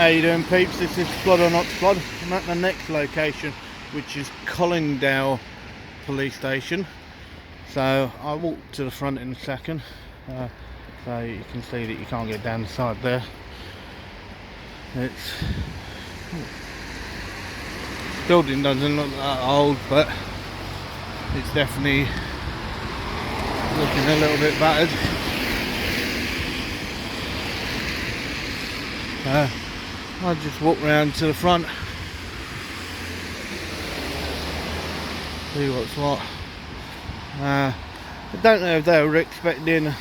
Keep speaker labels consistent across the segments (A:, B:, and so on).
A: How you doing, peeps? This is Splod or Not Splod. I'm at the next location, which is Collingdale Police Station. So I'll walk to the front in a second, so you can see that you can't get down the side there. Building doesn't look that old, but it's definitely looking a little bit battered. I'll just walk round to the front, see what's what. I don't know if they were expecting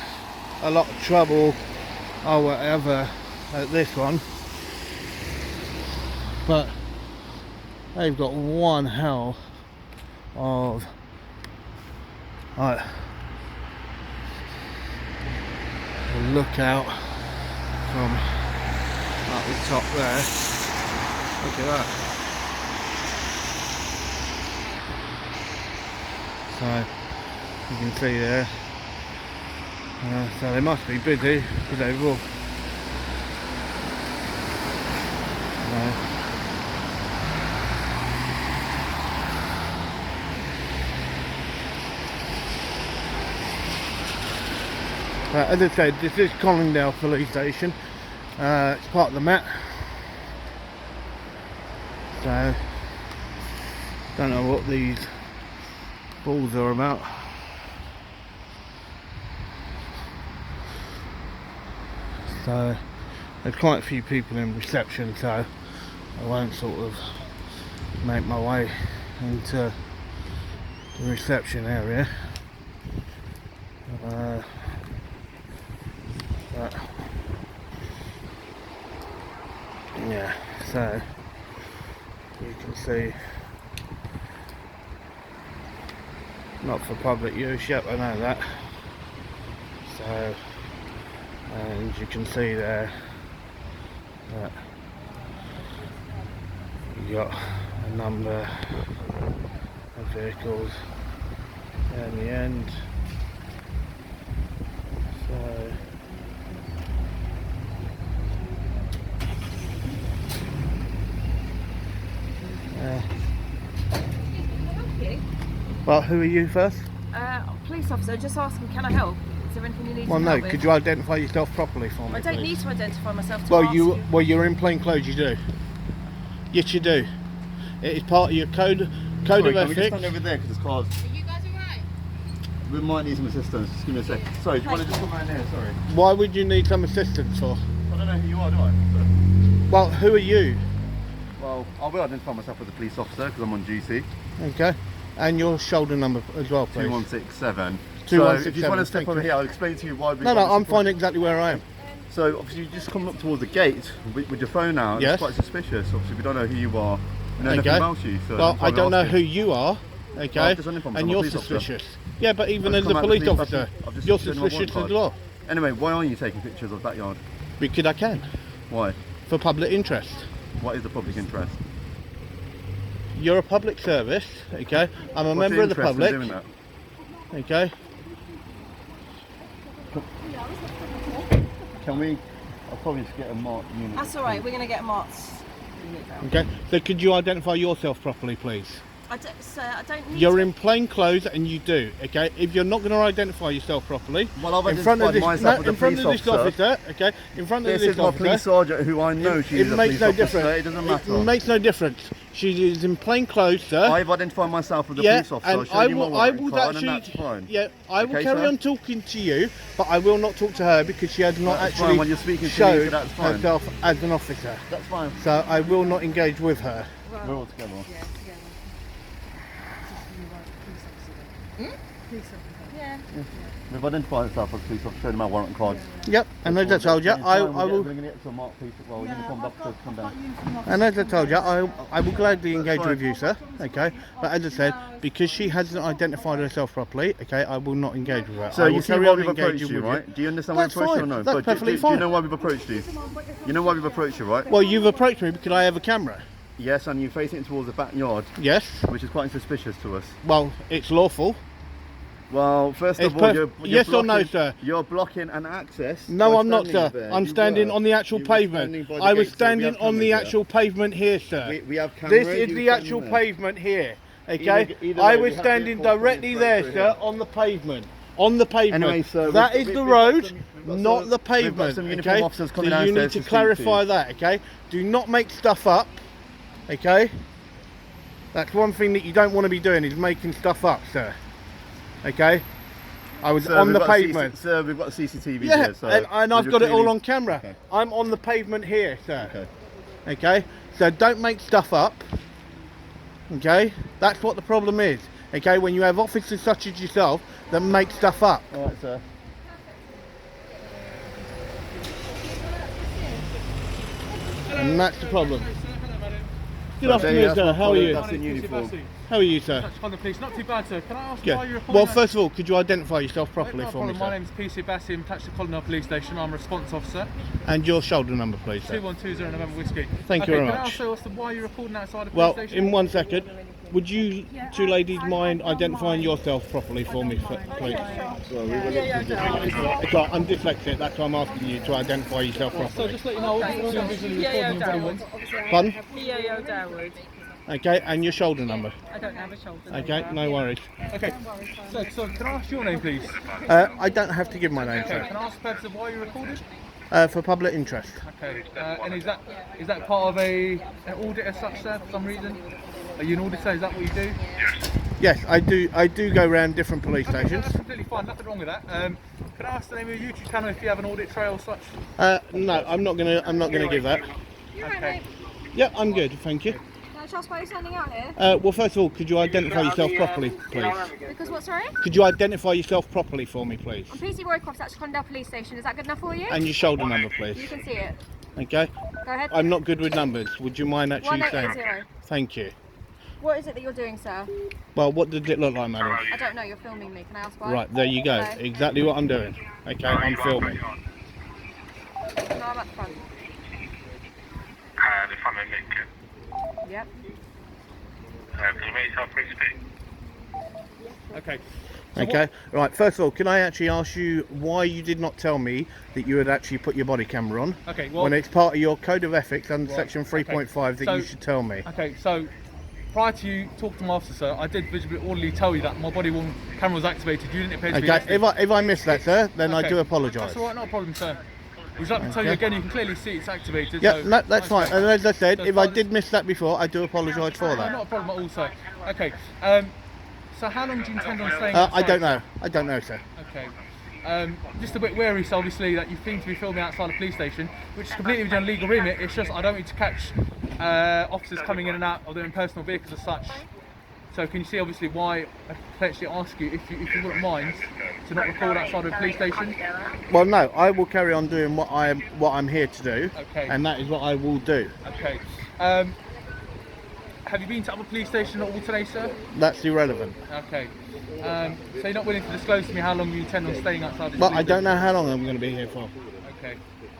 A: a lot of trouble or whatever at this one, but they've got one hell of a lookout from up the top there. Look at that. So you can see there. So they must be busy because they will. As I said, this is Collingdale Police Station. It's part of the Met. So don't know what these balls are about. So there's quite a few people in reception, so I won't sort of make my way into the reception area. But yeah, so you can see, not for public use yet, I know that. So, and you can see there that you got a number of vehicles down the end. So well, who are you first?
B: Police officer, just asking, can I help? Is there anything you need
A: Well,
B: to
A: no,
B: help with?
A: could you identify yourself properly for me,
B: I don't
A: please?
B: need to identify myself to
A: Well,
B: ask you.
A: well, you're in plain clothes, you do. Yes, you do. It is part of your code of
C: Can we
A: ethics.
C: just stand over there because it's cars?
D: Are you guys alright?
C: We might need some assistance. Just give me a sec. Sorry, do you want to just come around here? Sorry.
A: Why would you need some assistance for?
C: I don't know who you are, do I?
A: Well, who are you?
C: Well, I will identify myself as a police officer because I'm on duty.
A: Okay. And your shoulder number as well, please.
C: 2167.
A: 2167,
C: So if you just want to step
A: thank
C: over
A: you.
C: here, I'll explain to you why we.
A: No, I'm fine exactly where I am.
C: So obviously you just come up towards the gate with your phone out.
A: Yes.
C: It's quite suspicious. Obviously we don't know who you are. We know nothing
A: Okay.
C: about you. So
A: Well,
C: that's why
A: I
C: we're
A: don't know
C: asking.
A: who you are, okay,
C: Well, I've just informed
A: and
C: I'm a
A: you're
C: police officer.
A: suspicious. Yeah, but even
C: I've
A: as
C: come
A: a
C: out the
A: police
C: police
A: officer,
C: I've just
A: you're
C: shown my warrant
A: suspicious
C: card.
A: as well.
C: Anyway, why are you taking pictures of that yard?
A: Because I can,
C: Why?
A: for public interest.
C: What is the public interest?
A: You're a public service, okay? I'm a
C: What's
A: member of the
C: interest in
A: public,
C: doing that?
A: okay?
C: Can we? I'll probably just get a marked unit.
B: That's alright, we're going to get marks.
A: Okay, so could you identify yourself properly, please?
B: Sir, I don't need
A: You're
B: to.
A: in plain clothes and you do, okay? If you're not going to identify yourself properly,
C: Well, I've
A: in front of
C: identified
A: this,
C: myself as a
A: in front
C: police
A: of this
C: officer.
A: officer, okay? In front of
C: This
A: this
C: is my police
A: officer,
C: sergeant who I know she's
A: it
C: a
A: makes
C: police
A: no
C: officer.
A: difference.
C: It doesn't matter.
A: It makes no difference. She is in plain clothes, sir.
C: I've identified myself as a
A: Yeah,
C: police officer.
A: and
C: I'll show you my warrant card,
A: actually,
C: and that's fine.
A: yeah, I will
C: Okay,
A: carry
C: sir?
A: on talking to you, but I will not talk to her because she has not
C: That's fine,
A: actually
C: when you're speaking to me,
A: showed
C: that's fine.
A: herself as an officer.
C: That's fine.
A: So I will not engage with her.
C: We're all together.
B: Yeah.
C: We've identified ourselves as police officer, showing my warrant cards.
A: Yep, and as I told you, I will.
C: Bringing it to mark people. Well, uniformed officers come down.
A: And as I told you, I will gladly engage with you, sir. Okay, but as I said, because she hasn't identified herself properly, okay, I will not engage with her.
C: So
A: I
C: you
A: will
C: see
A: carry
C: why
A: on
C: we've approached
A: engaging
C: you,
A: with
C: right? Do you understand why we've
A: That's
C: approached you or
A: fine.
C: no?
A: That's
C: But
A: perfectly
C: do you
A: fine.
C: know why we've approached you? You know why we've approached you, right?
A: Well, you've approached me because I have a camera.
C: Yes, and you're facing it towards the backyard,
A: Yes.
C: which is quite suspicious to us.
A: Well, it's lawful.
C: Well, first
A: It's
C: of all,
A: perf-
C: you're
A: yes or no,
C: blocking,
A: sir?
C: You're blocking an access.
A: No,
C: by
A: I'm not, sir.
C: standing there.
A: I'm
C: You
A: standing
C: were.
A: on the actual
C: You were standing
A: pavement.
C: by the
A: I was
C: gate, so we
A: standing
C: have
A: on the
C: cameras
A: actual pavement here, sir.
C: here. We have cameras.
A: This is
C: you
A: the
C: were
A: actual
C: standing there.
A: pavement here. Okay,
C: Either
A: I
C: way,
A: was
C: we have
A: standing
C: vehicles
A: directly
C: coming
A: there,
C: through
A: sir,
C: here.
A: on the pavement. On the pavement.
C: Anyway, sir,
A: that
C: we've-
A: is
C: we've
A: the
C: got
A: road,
C: some- we've got
A: not
C: some-
A: the
C: we've got
A: pavement.
C: some uniform
A: Okay,
C: officers
A: so
C: coming
A: you need
C: downstairs
A: to
C: to speak to
A: clarify
C: you.
A: that. Okay, do not make stuff up. Okay, that's one thing that you don't want to be doing is making stuff up, sir. Okay, I was
C: Sir,
A: on
C: we've
A: the
C: got
A: pavement.
C: Sir, we've got CCTV
A: Yeah,
C: here, so
A: and I've
C: you're
A: got it all
C: clearly-
A: on camera.
C: Okay.
A: I'm on the pavement here, sir.
C: Okay.
A: Okay, so don't make stuff up. Okay, that's what the problem is. Okay, when you have officers such as yourself that make stuff up.
C: All right, sir.
A: And that's the problem. Good
C: So,
A: afternoon,
C: that's
A: sir.
C: my
A: How are
C: colleague,
A: you?
C: that's in uniform.
A: How are you, sir?
D: Touch on the police. Not too bad, sir. Can I ask why
A: Yeah.
D: you're reporting?
A: Well, first of all, could you identify yourself properly
D: no
A: for me,
D: problem. My
A: sir?
D: name's PC Basim, touch the Colonel Police Station. I'm a response officer.
A: And your shoulder number, please, sir.
D: 2120 November Whiskey.
A: Thank you very
D: Can I
A: much.
D: also ask why you're recording outside the police
A: Well,
D: station?
A: in 1 second, would you two ladies mind identifying yourself properly for me, please? It's all right, I'm dyslexic, that's why I'm asking you to identify yourself
D: So
A: properly.
D: just let you know, I'm visually recording everyone.
A: Pardon?
B: PAO Darwood.
A: Okay, and your shoulder number.
B: I don't have a shoulder.
A: Okay, no worries.
D: Okay. So can I ask your name, please?
A: I don't have to give my name,
D: Okay.
A: sir.
D: Can I ask the purpose of why you're recording?
A: For public interest.
D: Okay. And is that part of an audit as such, sir? For some reason? Are you an auditor? Is that what you do?
A: Yes, I do go around different police
D: Okay, so
A: stations.
D: that's completely fine. Nothing wrong with that. Can I ask the name of your YouTube channel if you have an audit trail as such?
A: No, I'm not gonna give that.
D: Okay.
A: Yeah, I'm good, thank you.
E: Can I just ask why you're standing out here?
A: Well, first of all, could you identify yourself properly, please?
E: Because what, sorry?
A: Could you identify yourself properly for me, please?
E: I'm PC Roycroft at Condell Police Station. Is that good enough for you?
A: And your shoulder number,
E: You
A: please.
E: can see it.
A: Okay?
E: Go ahead.
A: I'm not good with numbers. Would you mind actually saying?
E: 1880.
A: Thank you.
E: What is it that you're doing, sir?
A: Well, what did it look like, madam?
E: I don't know. You're filming me. Can I ask why?
A: Right, there you go.
E: Okay.
A: Exactly what I'm doing. Okay, I'm filming.
E: No, I'm at the front.
F: The front of Lincoln.
E: Yep.
F: Can you make yourself free to speak?
D: Okay.
A: Okay, right, first of all, can I actually ask you why you did not tell me that you had actually put your body camera on?
D: Okay, well-
A: when it's part of your code of ethics under
D: Right,
A: section 3.5 that
D: so-
A: you should tell me.
D: Okay, so prior to you talking to my officer, sir, I did visibly orderly tell you that my body worn camera was activated. You didn't appear to be
A: Okay,
D: listening.
A: if I missed that, sir, then I
D: Okay.
A: do apologise.
D: That's all right, not a problem, sir. Would you like me to tell you
A: Okay.
D: again? You can clearly see it's activated.
A: Yeah,
D: so
A: no, that's fine. And as I said,
D: That's
A: if I
D: fine.
A: did miss that before, I do apologise for
D: No,
A: that.
D: not a problem at all, sir. Okay. So how long do you intend on staying?
A: I
D: outside?
A: don't know. I don't know, sir.
D: Okay. Just a bit wary, so obviously, that you seem to be filming outside a police station, which is completely within a legal remit. It's just I don't need to catch officers coming in and out of their own personal vehicles as such. So can you see obviously why I potentially ask you if you wouldn't mind to not record outside of a police station?
A: Well, no, I will carry on doing what I'm here to do,
D: Okay.
A: and that is what I will do.
D: Okay. Have you been to other police station at all today, sir?
A: That's irrelevant.
D: Okay. So you're not willing to disclose to me how long you intend on staying outside the
A: But
D: police
A: I don't know how long I'm going to be here for.
D: station? Okay.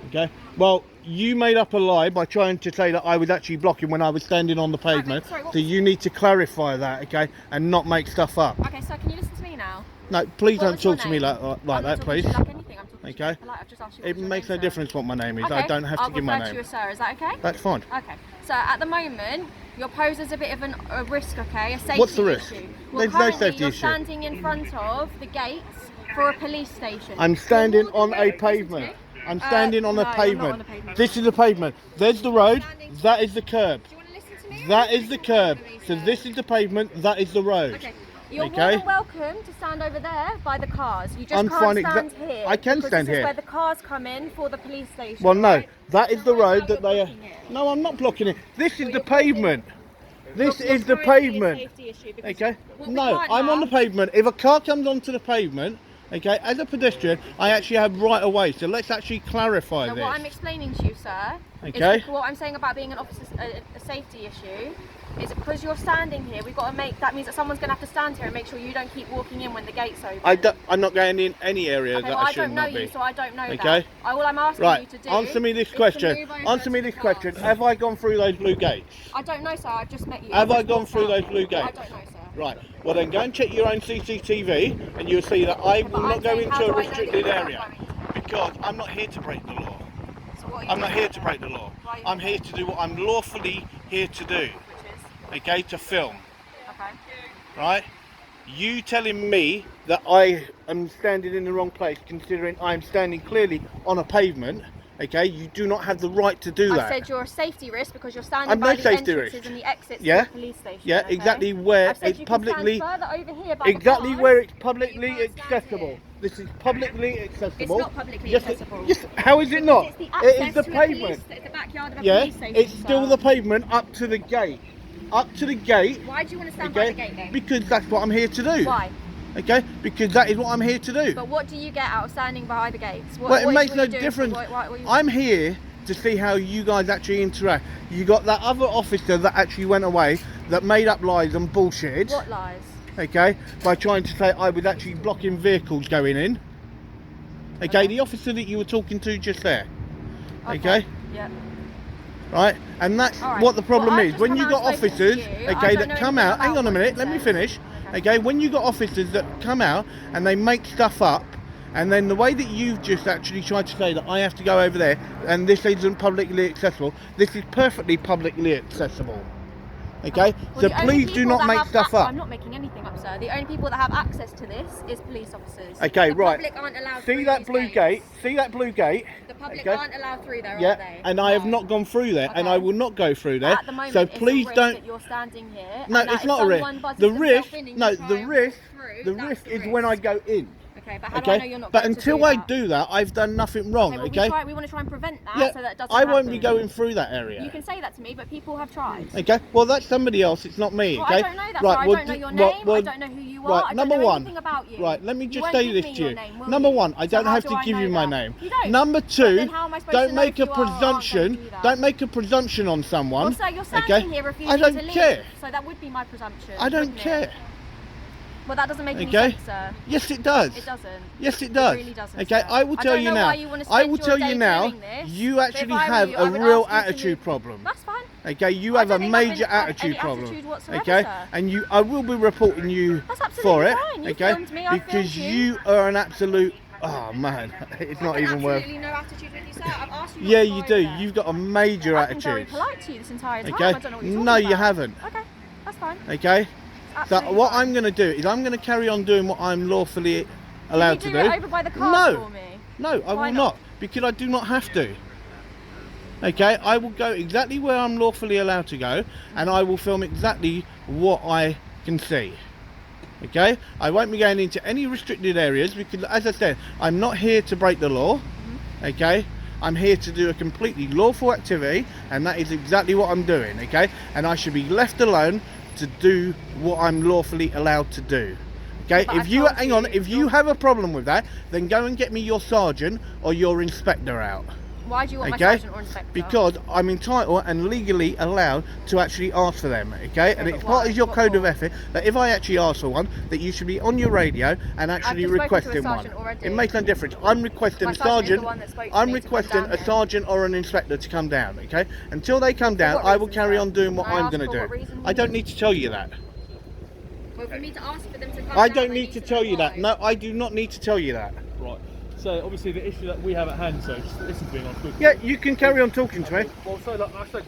A: Okay. Well, you made up a lie by trying to say that I was actually blocking when I was standing on the pavement.
E: sorry, what
A: So
E: was-
A: you need to clarify that, okay, and not make stuff up.
E: Okay, so can you listen to me now?
A: No, please
E: What
A: don't
E: was your
A: talk to me
E: name?
A: like
E: I'm
A: that,
E: not talking
A: please.
E: to you like anything. I'm talking to you
A: Okay.
E: polite. I've just asked you
A: It
E: what's your
A: makes
E: name,
A: no
E: sir.
A: difference what my name is.
E: Okay.
A: I don't have to
E: I'll
A: give my
E: refer to you
A: name.
E: as sir. Is that okay?
A: That's fine.
E: Okay. So at the moment, your pose is a bit of a risk, okay? A safety
A: What's the risk?
E: issue.
A: There's no
E: currently
A: safety
E: you're
A: issue.
E: standing in front of the gates for a police station.
A: I'm
E: You're
A: standing
E: more than
A: on a
E: welcome to
A: pavement.
E: me.
A: I'm standing on
E: no,
A: a
E: you're not
A: pavement.
E: on the pavement.
A: This is the pavement. There's the road.
E: Standing-
A: That is the curb.
E: Do you want to listen to me?
A: That is the curb. So this is the pavement. That is the road.
E: Okay. You're more
A: Okay.
E: than welcome to stand over there by the cars. You just
A: I'm
E: can't
A: finding
E: stand
A: that-
E: here.
A: I can
E: because
A: stand
E: this is
A: here.
E: where the cars come in for the police station.
A: Well, no,
E: right?
A: that is the
E: So right
A: road
E: now
A: that
E: you're
A: they are.
E: blocking it.
A: No, I'm not blocking it. This is
E: Well,
A: the
E: you're blocking it.
A: pavement. This
E: You're
A: is the
E: currently a
A: pavement.
E: safety issue because
A: Okay.
E: what we
A: No,
E: can't
A: I'm on the
E: have-
A: pavement. If a car comes onto the pavement, okay, as a pedestrian, I actually have right of way. So let's actually clarify
E: So
A: this.
E: what I'm explaining to you, sir,
A: Okay.
E: is what I'm saying about being an officer, a safety issue, is because you're standing here. We've got to make that means that someone's going to have to stand here and make sure you don't keep walking in when the gates open.
A: I'm not going in any area
E: Okay,
A: that
E: well,
A: I
E: I don't
A: should
E: know
A: not
E: you,
A: be.
E: so I don't know
A: Okay.
E: that. All I'm asking you
A: Right,
E: to do.
A: answer me this
E: is to
A: question.
E: move over
A: Answer me
E: to
A: this
E: the
A: question.
E: cars.
A: Have I gone through those blue gates?
E: I don't know, sir. I've just met you.
A: Have I
E: Just
A: gone
E: walked
A: through
E: out.
A: those blue
E: I
A: gates?
E: don't know, sir.
A: Right. Well, then go and check your own CCTV, and you'll see that I will not go into a restricted area because I'm not here to break the law.
E: So what are you
A: I'm not
E: doing?
A: here to break the law.
E: Why are you
A: I'm
E: doing
A: here to do what I'm lawfully here to do.
E: Which is?
A: Okay, to film.
E: Okay.
A: Right? You telling me that I am standing in the wrong place, considering I'm standing clearly on a pavement. Okay, you do not have the right to do that.
E: I said you're a safety risk because you're standing
A: I'm
E: by
A: no
E: the
A: safety
E: entrances
A: risk.
E: and the exits
A: Yeah?
E: to the police station.
A: Yeah,
E: okay?
A: exactly where
E: I've said
A: it's
E: you can
A: publicly.
E: stand further over here by the
A: Exactly
E: cars.
A: where it's publicly
E: You can't stand
A: accessible.
E: here.
A: This is publicly accessible.
E: It's not publicly
A: Yes,
E: accessible.
A: Yes, how is it not?
E: It's the
A: It
E: access
A: is the
E: to
A: pavement.
E: it's the backyard of a
A: Yeah,
E: police station.
A: it's still
E: sir.
A: the pavement up to the gate. Up to the gate.
E: Why do you want to stand by the gate then?
A: Because that's what I'm here to do.
E: Why?
A: Okay, because that is what I'm here to do.
E: But what do you get out of standing by the gates? What,
A: Well, it
E: what
A: makes
E: are
A: no
E: you doing?
A: difference.
E: What are you-
A: I'm here to see how you guys actually interact. You got that other officer that actually went away that made up lies and bullshit.
E: What lies?
A: Okay, by trying to say I was actually blocking vehicles going in. Okay, the officer that you were talking to just there. Okay.
E: Yeah.
A: Right, and that's
E: All right.
A: what the problem
E: Well, I've
A: is.
E: just
A: When
E: come
A: you
E: out
A: got
E: and spoken to
A: officers,
E: you. I
A: okay,
E: don't
A: that
E: know
A: come
E: anything
A: out. Hang
E: about
A: on a
E: what
A: minute,
E: he
A: let me
E: says.
A: finish.
E: Okay.
A: Okay, when you got officers that come out and they make stuff up, and then the way that you've just actually tried to say that I have to go over there and this isn't publicly accessible, this is perfectly publicly accessible. Okay,
E: Well,
A: so
E: the only
A: please do
E: people
A: not
E: that
A: make
E: have
A: stuff up.
E: I'm not making anything up, sir. The only people that have access to this is police officers.
A: Okay,
E: the
A: right.
E: Public aren't allowed
A: See
E: through
A: that
E: these
A: blue
E: gates.
A: gate? See that blue gate?
E: The public
A: Okay.
E: aren't allowed through there, are
A: Yeah,
E: they?
A: and I have
E: No.
A: not gone through there, and
E: Okay.
A: I will not go through there.
E: At the moment,
A: So
E: it's
A: please
E: a risk
A: don't.
E: that you're standing here.
A: No,
E: and that
A: it's
E: if
A: not a risk.
E: someone buzzes
A: The
E: themselves
A: risk,
E: in and
A: no,
E: you try
A: the
E: and
A: risk,
E: walk through,
A: the
E: that's
A: risk
E: the
A: is
E: risk.
A: when I go in.
E: Okay, but how do I know
A: Okay,
E: you're not
A: but
E: going to
A: until
E: do
A: I
E: that?
A: do that, I've done nothing wrong.
E: Okay,
A: Okay.
E: we want to try and prevent that
A: Yeah,
E: so that it doesn't
A: I won't be
E: happen.
A: going through that area.
E: You can say that to me, but people have tried.
A: Okay, well that's somebody else. It's not me.
E: Well,
A: Okay.
E: I don't know that,
A: right.
E: sir. I
A: well,
E: don't know
A: d-
E: your
A: well-
E: name.
A: well,
E: I don't know who you are.
A: Right.
E: I don't
A: Number
E: know
A: one.
E: anything about you.
A: Right. Let me
E: You
A: just
E: won't
A: say
E: give
A: this
E: me
A: to
E: your
A: you.
E: name, will
A: Number
E: you?
A: one, I
E: So
A: don't
E: how
A: have
E: do
A: to
E: I
A: give
E: know
A: you my
E: that?
A: name.
E: You don't.
A: Number
E: But
A: two,
E: then how am I supposed to
A: don't
E: know
A: make
E: if
A: a
E: you are or aren't going to
A: presumption.
E: do that?
A: Don't make a presumption on someone.
E: Well, sir, you're standing
A: okay?
E: here refusing
A: I don't
E: to leave.
A: care.
E: So that would be my presumption.
A: I don't
E: wouldn't
A: care.
E: It? Well, that doesn't make any
A: Okay.
E: sense, sir.
A: Yes, it does.
E: It doesn't.
A: Yes, it does.
E: It really doesn't,
A: okay,
E: sir.
A: I will
E: I
A: tell
E: don't
A: you
E: know
A: now.
E: why you wanna
A: I
E: spend
A: will
E: your
A: tell
E: day
A: you now.
E: doing this,
A: You
E: but if
A: actually
E: I were
A: have
E: you, I
A: a
E: would
A: real
E: ask you to
A: attitude
E: leave.
A: problem.
E: That's fine.
A: Okay, you
E: I
A: have a
E: don't think I have
A: major
E: any
A: attitude problem.
E: attitude whatsoever,
A: Okay,
E: sir.
A: and I will be reporting you
E: That's absolutely
A: for it.
E: fine. You
A: okay,
E: filmed me, I
A: because
E: filmed
A: you are an absolute. Oh man, it's not even worth.
E: Absolutely no attitude with you, sir. I've asked you.
A: Yeah,
E: not to
A: you
E: go
A: do.
E: over there.
A: You've got a major
E: I've been very
A: attitude.
E: polite to you this entire time.
A: Okay,
E: I don't know what you're talking
A: no,
E: about.
A: you haven't.
E: Okay, that's fine.
A: Okay, so
E: Absolutely
A: what
E: fine.
A: I'm going to do is I'm going to carry on doing what I'm lawfully allowed
E: Can
A: to
E: you
A: do.
E: do it over by the cars
A: No.
E: for me?
A: No, I
E: Why
A: will
E: not?
A: not, because I do not have to. Okay, I will go exactly where I'm lawfully allowed to go, and I will film exactly what I can see. Okay, I won't be going into any restricted areas because, as I said, I'm not here to break the law. Okay, I'm here to do a completely lawful activity, and that is exactly what I'm doing. Okay, and I should be left alone to do what I'm lawfully allowed to do. Okay,
E: But
A: if
E: I
A: you
E: told
A: hang on,
E: you,
A: if you
E: you're-
A: have a problem with that, then go and get me your sergeant or your inspector out.
E: Why do you want my
A: Okay,
E: sergeant or inspector?
A: because I'm entitled and legally allowed to actually ask for them. Okay, and
E: but
A: it's part
E: why?
A: of your
E: What
A: code of
E: for?
A: ethic that if I actually ask for one, that you should be on your radio and actually
E: just spoken to a
A: requesting one.
E: sergeant already.
A: It makes no difference. I'm requesting
E: My
A: a
E: sergeant is the
A: sergeant.
E: one that spoke to
A: I'm
E: me to come
A: requesting
E: down
A: a
E: here.
A: sergeant or an inspector to come down. Okay, until they come down,
E: what
A: I will
E: reason,
A: carry
E: sir?
A: on doing what
E: Can I
A: I'm
E: ask
A: going
E: for
A: to
E: what
A: do.
E: reason
A: I don't need to tell you that.
E: Well, for me to ask for them to come
A: I
E: down,
A: don't need to tell you that. No, I do not need to tell you that.
D: Right. So obviously the issue that we have at hand, so just listen to me on quick.
A: Yeah, you can carry on talking to me.
D: Well, so like I said,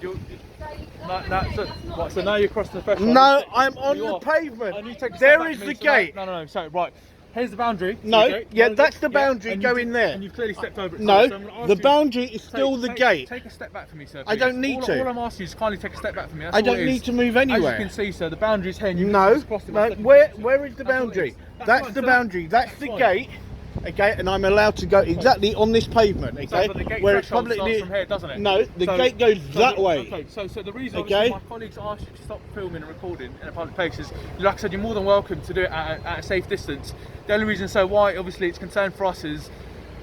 D: so now you're crossing the threshold.
A: No, I'm on
D: You
A: the
D: are.
A: pavement.
D: And you take a step
A: There
D: back
A: is
D: from me,
A: the
D: so now-
A: gate.
D: No. So right, here's the boundary.
A: No,
D: Okay,
A: yeah,
D: boundary,
A: that's the boundary,
D: and
A: go
D: you
A: in
D: did-
A: there.
D: And you've clearly stepped over it.
A: No,
D: so I'm gonna ask
A: the
D: you-
A: boundary is still the gate.
D: Take a step back from me, sir.
A: I
D: please.
A: don't need to.
D: All I'm asking you is kindly take a step back from me. That's
A: I
D: all
A: don't
D: it
A: need
D: is.
A: to move
D: As
A: anywhere.
D: you can see, sir, the boundary's here. And you
A: No,
D: just crossed it by
A: no.
D: stepping
A: Where
D: into it.
A: where is the
D: That's all it
A: boundary?
D: is.
A: That's
D: fine,
A: the
D: so
A: boundary. That's the
D: fine.
A: gate. Okay, and I'm allowed to go exactly on this pavement.
D: So,
A: Okay,
D: but the gate
A: where it's
D: threshold starts
A: publicly.
D: from here, doesn't it?
A: No, the
D: So-
A: gate goes
D: so
A: that
D: the-
A: way.
D: Okay, so the reason
A: Okay.
D: obviously my colleagues asked you to stop filming and recording in a public place is, like I said, you're more than welcome to do it at a safe distance. The only reason why obviously it's concerned for us is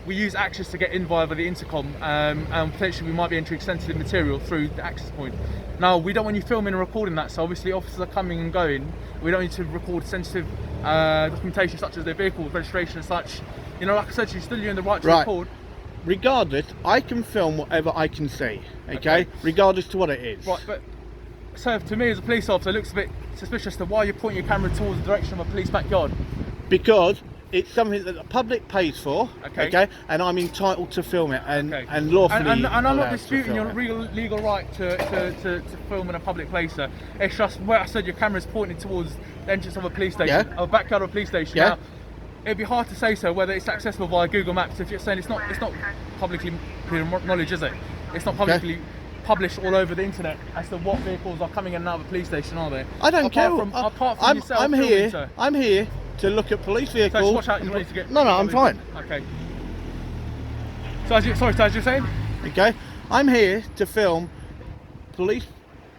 D: we use access to get in via the intercom, and potentially we might be entering sensitive material through the access point. Now, we don't want you filming and recording that, so obviously officers are coming and going. We don't need to record sensitive documentation such as their vehicle registration and such. You know, like I said, you're still in the right to
A: Right.
D: record.
A: Regardless, I can film whatever I can see. Okay,
D: Okay.
A: regardless to what it is.
D: Right, but So to me as a police officer, it looks a bit suspicious to why you're pointing your camera towards the direction of a police backyard.
A: Because it's something that the public pays for,
D: Okay.
A: okay, and I'm entitled to film it and
D: Okay.
A: and lawfully.
D: And I'm not
A: allowed to
D: disputing
A: film
D: your
A: it.
D: legal right to film in a public place, sir. It's just where I said your camera's pointing towards the entrance of a police station,
A: Yeah.
D: or backyard of a police station.
A: Yeah.
D: Now, it'd be hard to say so whether it's accessible via Google Maps if you're saying it's not publicly clear knowledge, is it? It's not publicly published all over the internet as to what vehicles are coming in and out of a police station, are they?
A: I don't care.
D: Apart from yourself
A: I'm
D: filming,
A: here.
D: sir.
A: I'm here to look at police
D: So
A: vehicles.
D: just watch out, you don't need to get...
A: No, I'm fine.
D: Okay. So as you're saying?
A: Okay, I'm here to film police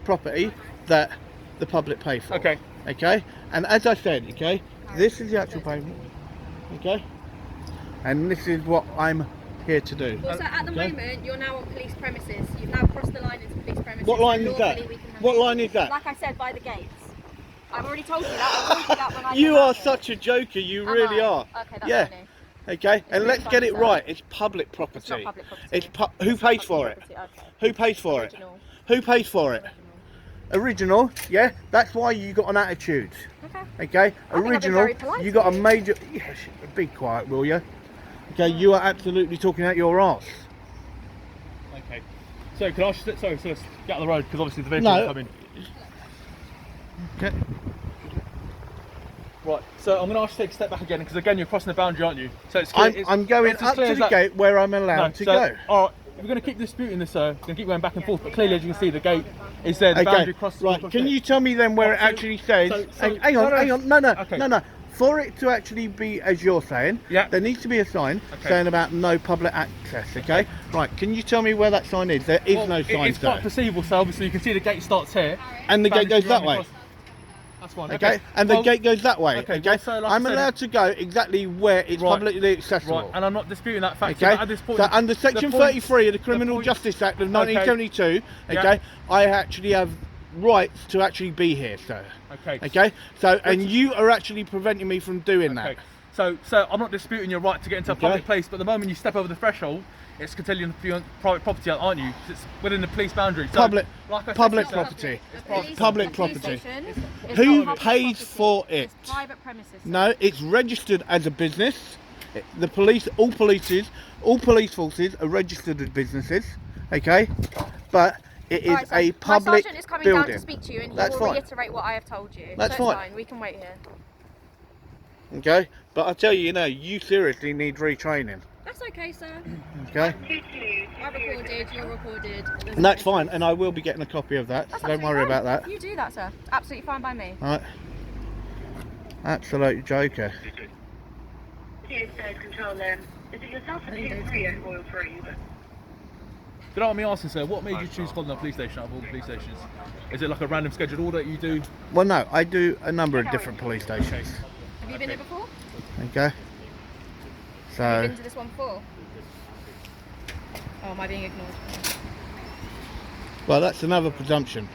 A: property that the public pay for.
D: Okay.
A: Okay, and as I said, okay, this is the actual payment. Okay, and this is what I'm here to do.
E: Well, so at the
A: Okay.
E: moment, you're now on police premises. You've now crossed the line into police premises.
A: What line
E: so
A: is that?
E: lawfully we can have
A: What
E: it.
A: line is that?
E: Like I said, by the gates. I've already told you that. I told you that when I
A: You
E: came
A: are
E: out here.
A: such a joker. You
E: Am
A: really
E: I?
A: are.
E: Okay, that's
A: Yeah.
E: funny.
A: Okay, and
E: really
A: let's get
E: funny,
A: it
E: sir.
A: right. It's public property.
E: It's not public property.
A: It's who
E: It's
A: pays
E: not
A: for
E: public
A: it?
E: property, okay.
A: Who pays for it?
E: Original.
A: Who pays for it? Original. Yeah, that's why you got an attitude.
E: Okay.
A: Okay,
E: I've been
A: original.
E: very polite
A: You got a
E: to you.
A: major. Yes, be quiet, will you? Okay, you are absolutely talking out your arse.
D: Okay. So can I ask you, so let's get out of the road because obviously the vehicles
A: No.
D: are coming.
A: Okay.
D: Right, so I'm going to ask you to take a step back again because again you're crossing the boundary, aren't you? So it's clear,
A: I'm going
D: it's as
A: up
D: clear
A: to
D: as
A: the
D: that.
A: gate where I'm
D: No,
A: allowed to
D: so,
A: go.
D: All right, we're going to keep disputing this, sir. We're going to keep going back and forth, but clearly as you can see the gate is there, the boundary crosses.
A: Right. Can you tell me then where
D: Right,
A: it
D: so-
A: actually says?
D: so-
A: hang on,
D: no,
A: hang on. No,
D: okay.
A: no. For it to actually be as you're saying,
D: Yeah.
A: there needs to be a sign
D: Okay.
A: saying about no public access. Okay. Right. Can you tell me where that sign is? There is no sign
D: It's quite
A: there.
D: perceivable, so obviously you can see the gate starts here.
A: And the gate
D: boundary's
A: goes that
D: running
A: way.
D: across. That's fine.
A: Okay. And the
D: Well,
A: gate goes that way.
D: okay,
A: Okay.
D: well, so like I
A: I'm
D: said-
A: allowed to go exactly where it's
D: Right.
A: publicly accessible.
D: Right, and I'm not disputing that fact.
A: Okay,
D: But at this point,
A: so under section 33 of the Criminal
D: point-
A: Justice Act of
D: Okay.
A: 1972,
D: Yeah.
A: okay, I actually have rights to actually be here, sir.
D: Okay.
A: Okay, so and you are actually preventing me from doing
D: Okay.
A: that.
D: So I'm not disputing your right to get into a
A: Okay.
D: public place, but the moment you step over the threshold, it's continuing to be on private property, aren't you? It's within the police boundary. So,
A: Public,
D: like I said,
A: public
D: sir,
A: property.
E: Police-
A: Public
E: the police
A: property.
E: station is
A: Who
E: not public
A: pays
E: property.
A: for it?
E: It's private premises.
A: No, it's registered as a business. The police, all police forces are registered as businesses. Okay, but it is
E: Alright, so
A: a
E: my
A: public
E: sergeant is coming
A: building.
E: down to speak to you, and he
A: That's
E: will
A: fine.
E: reiterate what I have told you.
A: That's
E: so it's
A: fine.
E: We can wait here.
A: Okay, but I tell you, you seriously need retraining.
E: That's okay, sir.
A: Okay.
E: I recorded. You're recorded. There's
A: And that's
E: no-
A: fine, and I will be getting a copy of that.
E: That's
A: So don't
E: absolutely
A: worry
E: fine.
A: about that.
E: You do that, sir. Absolutely fine by me.
A: Right. Absolute joker.
G: Yes, control them. Is it yourself or PS3 and Royal for you?
D: Do you know what I'm asking, sir? What made you choose Holland Police Station out of all the police stations? Is it like a random scheduled order that you do?
A: Well, no, I do a number of different police stations.
E: Have you been here before?
A: Okay.
E: Have you
A: So,
E: been to this one before? Oh, am I being ignored?
A: well, that's another presumption.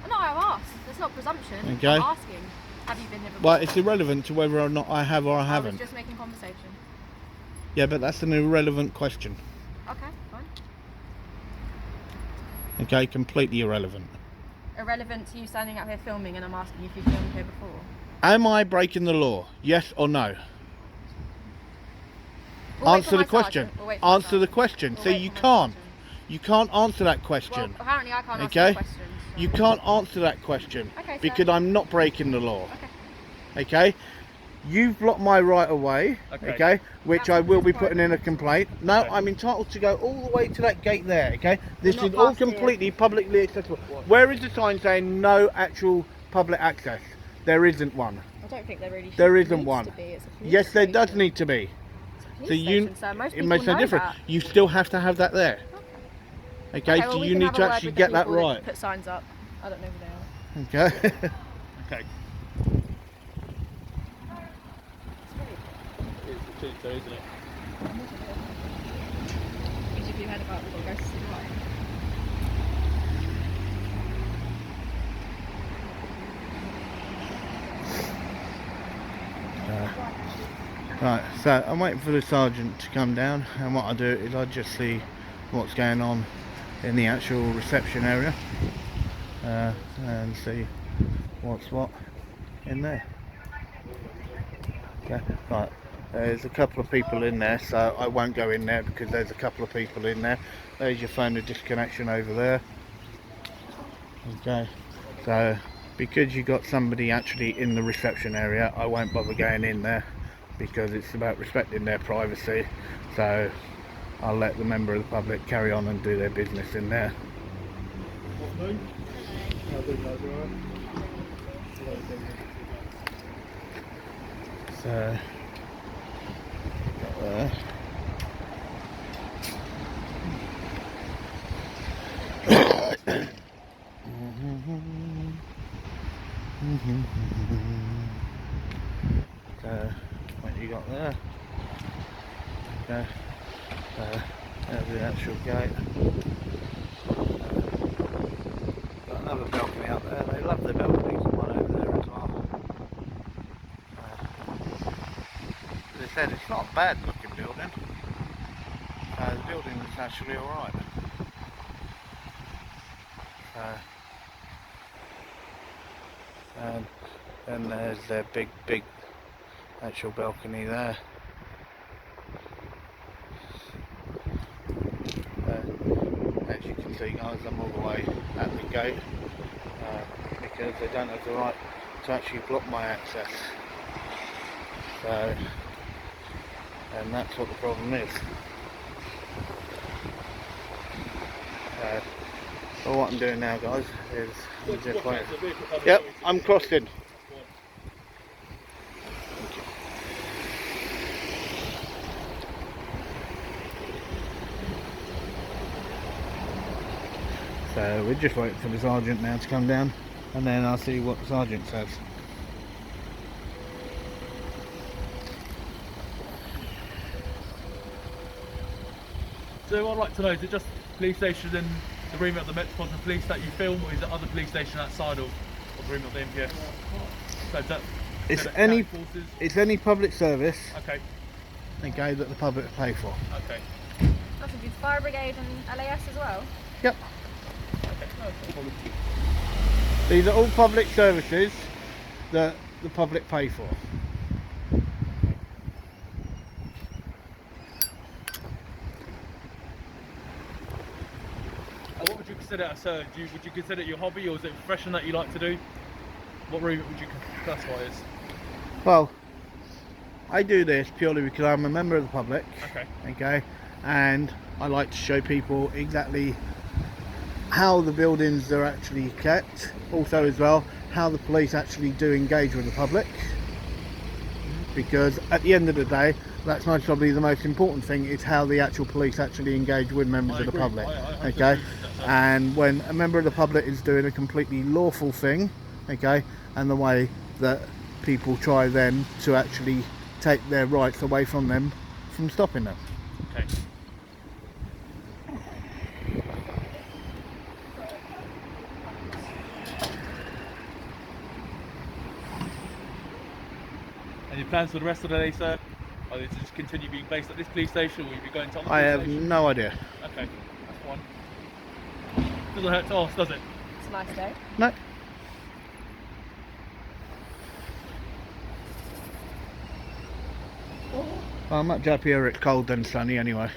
E: Oh, no, I've asked. It's not presumption.
A: Okay.
E: I'm asking. Have you been here before?
A: Well, it's irrelevant to whether or not I have or I
E: I was
A: haven't.
E: just making conversation.
A: Yeah, but that's an irrelevant question.
E: Okay, fine.
A: Okay, completely irrelevant.
E: Irrelevant to you standing out here filming, and I'm asking if you've filmed here before.
A: Am I breaking the law? Yes or no?
E: We'll wait
A: Answer
E: for
A: the
E: my
A: question.
E: sergeant. We'll wait for my
A: Answer the
E: sergeant.
A: question.
E: We'll
A: See,
E: wait
A: you
E: for my
A: can't.
E: sergeant.
A: You can't answer that
E: Well,
A: question.
E: apparently I can't
A: Okay.
E: answer the question. So.
A: You can't answer that question
E: Okay, sir.
A: because I'm not breaking the law.
E: Okay.
A: Okay? You've blocked my right of way,
D: Okay.
A: okay, which
E: That's
A: I will be
E: fine.
A: putting in a complaint. No,
D: Okay.
A: I'm entitled to go all the way to that gate there, okay? This
E: not
A: is all
E: past here.
A: completely publicly accessible. Where is the sign saying no actual public access? There isn't one.
E: I don't think there really should.
A: There isn't
E: needs
A: one.
E: To be. It's a police
A: Yes, there does
E: station.
A: need to be.
E: It's a police
A: So you,
E: station, sir. Most
A: it
E: people
A: makes no
E: know
A: difference.
E: that.
A: You still have to have that there. Okay,
E: Okay, well,
A: so
E: we
A: you
E: can
A: need
E: have
A: to
E: a word
A: actually
E: with the
A: get that
E: people that
A: right.
E: Put signs up. I don't know who they are.
A: Okay.
D: Okay. It's cheap though, isn't it?
E: Have you heard about the ghosts in the light?
A: Right, so I'm waiting for the sergeant to come down, and what I do is I just see what's going on in the actual reception area. and see what's what in there. Okay, right. There's a couple of people in there, so I won't go in there because there's a couple of people in there. There's your phone of disconnection over there. Okay, so because you got somebody actually in the reception area, I won't bother going in there because it's about respecting their privacy. So I'll let the member of the public carry on and do their business in there. So got there. So what you got there? Okay. There's the actual gate. Got another balcony out there. They love their balconies, and one over there as well. As I said, it's not a bad looking building. The building is actually alright. And then there's their big actual balcony there. As you can see, guys, I'm all the way at the gate because they don't have the right to actually block my access. So, and that's what the problem is. Well, what I'm doing now, guys, is I'm just waiting. Yep, I'm crossing. So we're just waiting for the sergeant now to come down, and then I'll see what the sergeant says.
D: So I'd like to know, is it just police station and the remit of the Metropolitan Police that you film, or is it other police stations outside of the remit of the MPS? So
A: It's any public service,
D: okay,
A: okay, that the public pay for.
D: okay,
E: That's a good fire brigade and LAS as well.
A: Yep.
D: okay, no problem.
A: These are all public services that the public pay for.
D: What would you consider a surge? Would you consider it your hobby, or is it a profession that you like to do? What remit would you classify as?
A: Well, I do this purely because I'm a member of the public.
D: Okay.
A: Okay, and I like to show people exactly how the buildings are actually kept. Also, as well, how the police actually do engage with the public. Because at the end of the day, that's most probably the most important thing, is how the actual police actually engage with members of the public. Okay, and when a member of the public is doing a completely lawful thing, okay, and the way that people try then to actually take their rights away from them from stopping them.
D: Okay. Any plans for the rest of the day, sir? Are they to just continue being based at this police station, or will you be going to other
A: I
D: police
A: have
D: stations?
A: no idea.
D: Okay, that's fine. Doesn't hurt to ask, does it?
E: It's a nice day.
A: No. Well, I'm much happier it's cold than sunny anyway.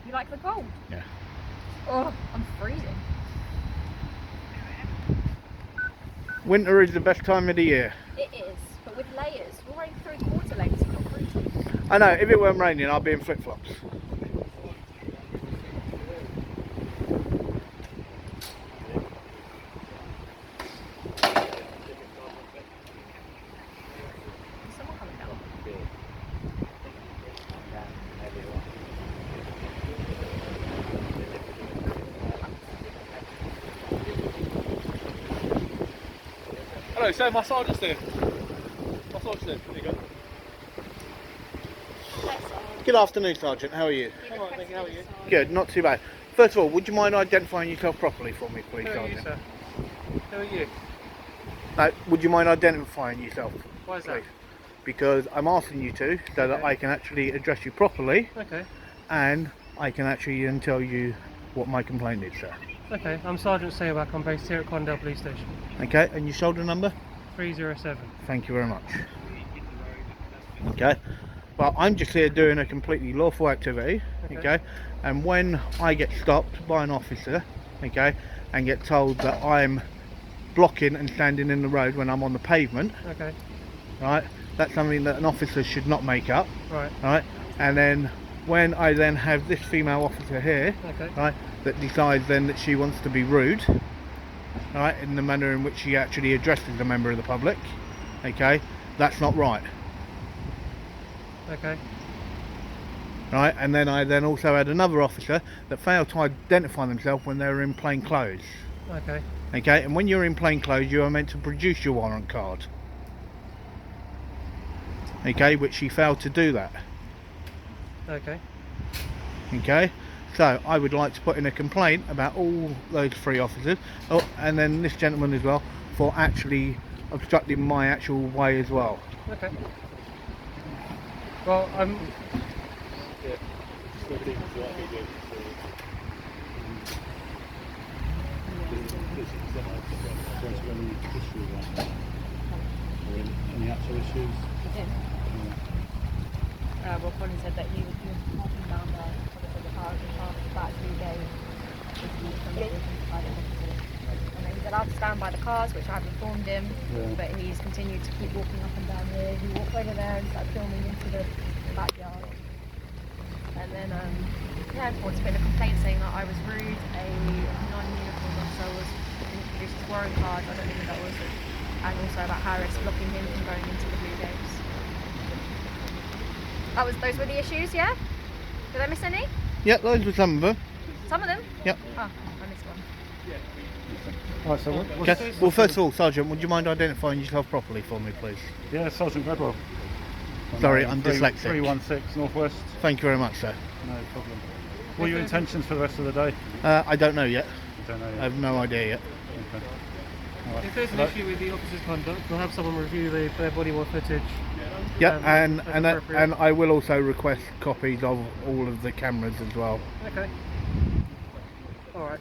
E: You like the cold?
A: Yeah.
E: Oh, I'm freezing.
A: Winter is the best time of the year.
E: It is, but with layers. We're wearing 3/4 lengths, you're not freezing.
A: I know, if it weren't raining, I'd be in flip-flops.
E: Is someone coming down?
D: Hello, sir, my sergeant's there. My sergeant's there. There you go.
A: Good afternoon, Sergeant. How are you?
D: Alright, thank you. How are you?
A: Good, not too bad. First of all, would you mind identifying yourself properly for me, please,
D: How are you,
A: Sergeant?
D: sir? How are you?
A: Would you mind identifying yourself?
D: Why is that?
A: Please? Because I'm asking you to, so that
D: Okay.
A: I can actually address you properly,
D: Okay.
A: and I can actually then tell you what my complaint is, sir.
H: Okay, I'm Sergeant Saywak. I'm based here at Condell Police Station.
A: Okay, and your shoulder number?
H: 307.
A: Thank you very much. Okay, well, I'm just here doing a completely lawful activity, okay, and when I get stopped by an officer, okay, and get told that I'm blocking and standing in the road when I'm on the pavement,
H: Okay.
A: right, that's something that an officer should not make up,
H: Right.
A: right, and then when I then have this female officer here,
H: Okay.
A: right, that decides then that she wants to be rude, right, in the manner in which she actually addresses a member of the public, okay, that's not right.
H: Okay.
A: Right, and then I then also had another officer that failed to identify themselves when they were in plain clothes.
H: Okay.
A: Okay, and when you're in plain clothes, you are meant to produce your warrant card. Okay, which she failed to do that.
H: Okay.
A: Okay, so I would like to put in a complaint about all those 3 officers, oh, and then this gentleman as well, for actually obstructing my actual way as well.
H: Okay. Well, I'm.
C: Any actual issues?
E: Well, Colin said that he was walking down there for the car about 2 days. And then he's allowed to stand by the cars, which I've informed him, but he's continued to keep walking up and down here. He walked over there and started filming into the backyard. And then, I reported to put in a complaint saying that I was rude, a non-uniformed officer was didn't produce his warrant card, I don't know who that was, and also about Harris blocking him from going into the Blue Games. Those were the issues, yeah? Did I miss any?
A: Yeah, those were some of them.
E: Some of them?
A: Yep.
E: Oh, I missed one.
C: Alright, so
A: Okay. Well, first of all, Sergeant, would you mind identifying yourself properly for me, please?
C: yeah, Sergeant Gradwell.
A: Sorry, I'm dyslexic.
C: 316 Northwest.
A: Thank you very much, sir.
C: No problem. What are your intentions for the rest of the day?
A: I don't know yet.
C: I don't know yet.
A: I have no idea yet.
C: Okay.
H: If there's an issue with the officer's conduct, we'll have someone review their body-worn footage.
A: Yeah, and
H: appropriate.
A: I will also request copies of all of the cameras as well.
H: Okay. Alright.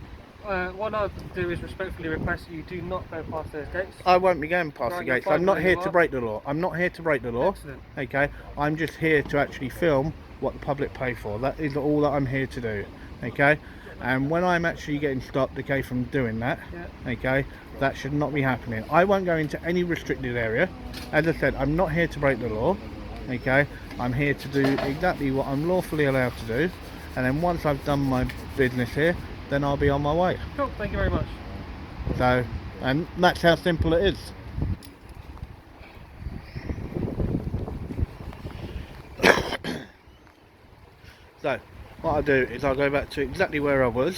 H: What I'll do is respectfully request that you do not go past those gates.
A: I won't be going past the
H: Right, you're
A: gates.
H: fine
A: I'm not
H: where
A: here
H: you
A: to
H: are.
A: break the law. I'm not here to break the law.
H: Excellent.
A: Okay, I'm just here to actually film what the public pay for. That is all that I'm here to do. Okay, and when I'm actually getting stopped, okay, from doing that,
H: Yeah.
A: okay, that should not be happening. I won't go into any restricted area. As I said, I'm not here to break the law. Okay, I'm here to do exactly what I'm lawfully allowed to do, and then once I've done my business here, then I'll be on my way.
H: Cool, thank you very much.
A: So, and that's how simple it is. So, what I'll do is I'll go back to exactly where I was,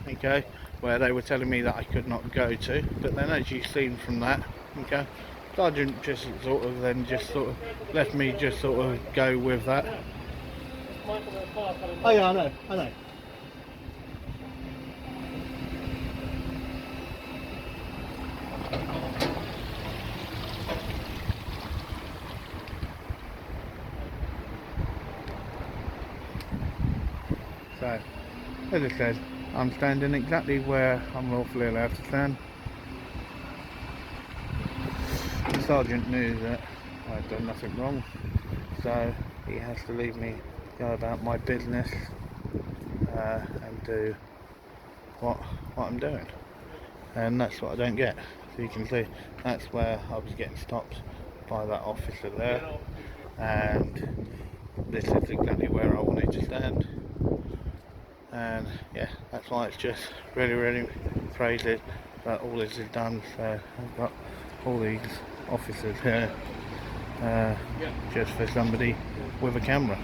A: okay, where they were telling me that I could not go to, but then as you've seen from that, okay, Sergeant just sort of left me just sort of go with that. Oh yeah, I know. So, as I said, I'm standing exactly where I'm lawfully allowed to stand. The sergeant knew that I'd done nothing wrong, so he has to leave me go about my business and do what I'm doing, and that's what I don't get. So you can see that's where I was getting stopped by that officer there, and this is exactly where I wanted to stand. And yeah, that's why it's just really crazy that all this is done. So I've got all these officers here just for somebody with a camera.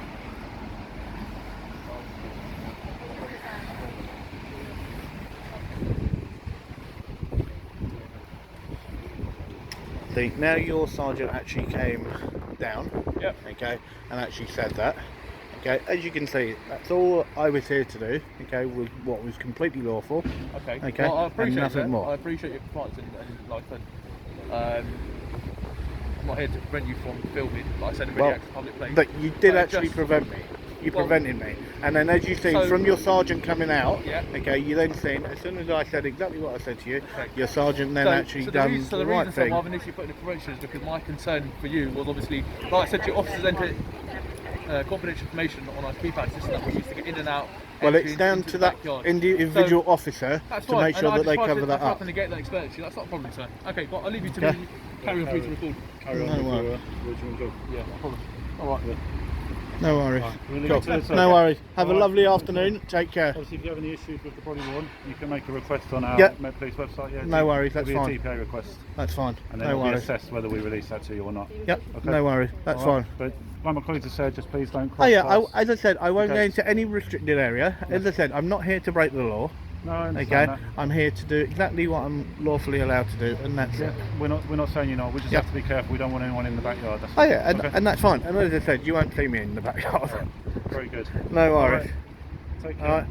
A: See, now your sergeant actually came down,
D: Yep.
A: okay, and actually said that. Okay, as you can see, that's all I was here to do, okay, was what was completely lawful.
D: Okay.
A: Okay,
D: Well, I
A: and
D: appreciate
A: nothing
D: that.
A: more.
D: I appreciate your compliance and like I said, I'm not here to prevent you from filming. Like I said, in
A: Well,
D: really public place.
A: But you did
D: But
A: actually
D: just-
A: prevent me. you
D: Well,
A: prevented me. And then as you see,
D: so-
A: from your sergeant coming out,
D: Yeah.
A: okay, you then seen, as soon as I said exactly what I said to you,
D: Okay.
A: your sergeant then actually
D: the
A: done
D: reason,
A: the right
D: so
A: thing.
D: I've initially put in a prevention is because my concern for you was obviously, like I said to you, officers enter confidential information on our keypad system, which is to get in and out.
A: Well,
D: entry
A: it's down
D: into
A: to
D: the
A: that
D: backyard.
A: individual officer
D: That's
A: to
D: fine,
A: make sure
D: and I
A: that they
D: just
A: cover
D: tried
A: that
D: to
A: up.
D: negate that expenditure. That's not a problem, sir. Okay, but I'll leave you to
A: Okay.
D: me. Carry on through to record.
C: Carry on
A: No
C: with
A: worries.
C: your original job.
D: Yeah, no problem. All right.
C: Yeah.
A: No worries.
C: We'll leave
A: Cool.
C: it to the
A: No
C: sergeant.
A: worries. Have a
C: All right.
A: lovely afternoon. Take care.
C: Obviously, if you have any issues with the body worn, you can make a request on our
A: Yep.
C: Met Police website. Yeah,
A: No worries, that's
C: it'll be
A: fine.
C: a TPA request,
A: That's fine.
C: and then
A: No
C: it'll be
A: worries.
C: assessed whether we release that to you or not.
A: Yep.
C: Okay.
A: No worries. That's
C: All right.
A: fine.
C: But like my colleagues have said, just please don't
A: Oh
C: cross
A: yeah,
C: paths.
A: as I said, I won't
C: Okay.
A: go into any restricted area. As I said, I'm not here to break the law.
C: No, I
A: Okay,
C: understand that.
A: I'm here to do exactly what I'm lawfully allowed to do, and that's
C: Yeah,
A: it.
C: we're not saying you're not. We just
A: Yeah.
C: have to be careful. We don't want anyone in the backyard. That's
A: Oh yeah,
C: okay.
A: and that's fine. And as I said, you won't see me in the backyard.
C: Very good.
A: No
C: All
A: worries.
C: right. Take care.
A: All right.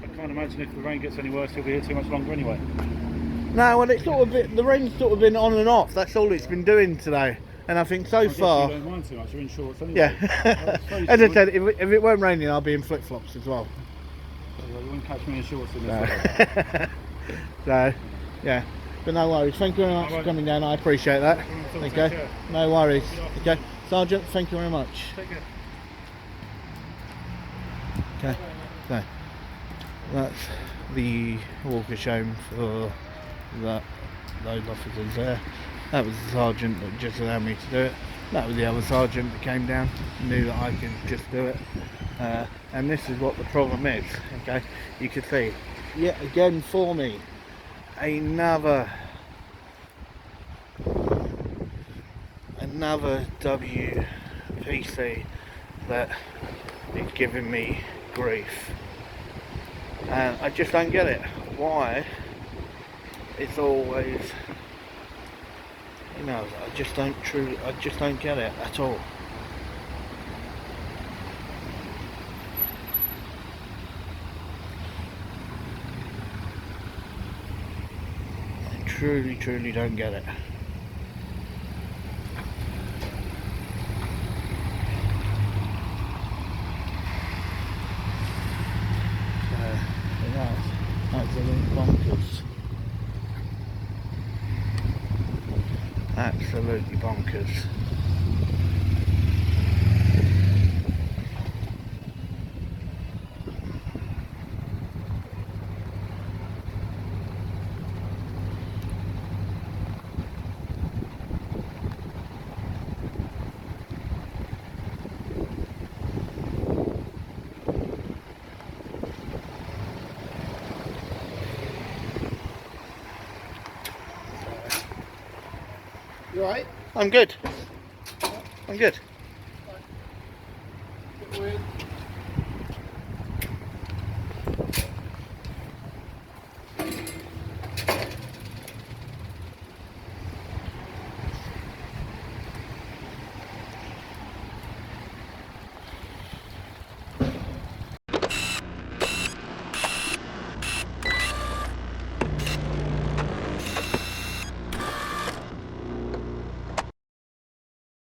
C: I can't imagine if the rain gets any worse, you'll be here too much longer anyway.
A: No, well, it's sort of the rain's sort of been on and off. That's all it's been doing today, and I think so
C: I guess
A: far.
C: you don't mind too much. You're in shorts anyway.
A: Yeah.
C: suppose
A: As
C: you
A: I said, if it weren't raining, I'll be in flip flops as well.
C: You wouldn't catch me in shorts in this
A: No.
C: weather.
A: So, yeah. But no worries. Thank you very much for
C: Alright.
A: coming down. I appreciate that.
C: Take
A: Okay.
C: care.
A: No worries. Okay. Sergeant, thank you very much.
C: Take care.
A: Okay. So, that's the walk of shame for those officers there. That was the sergeant that just allowed me to do it. That was the other sergeant that came down, knew that I could just do it. And this is what the problem is. Okay, you can see yet again for me another WPC that is giving me grief, and I just don't get it. Why it's always, you know, I just don't get it at all. I truly don't get it. That's absolutely bonkers. Absolutely bonkers. You alright? I'm good. I'm good.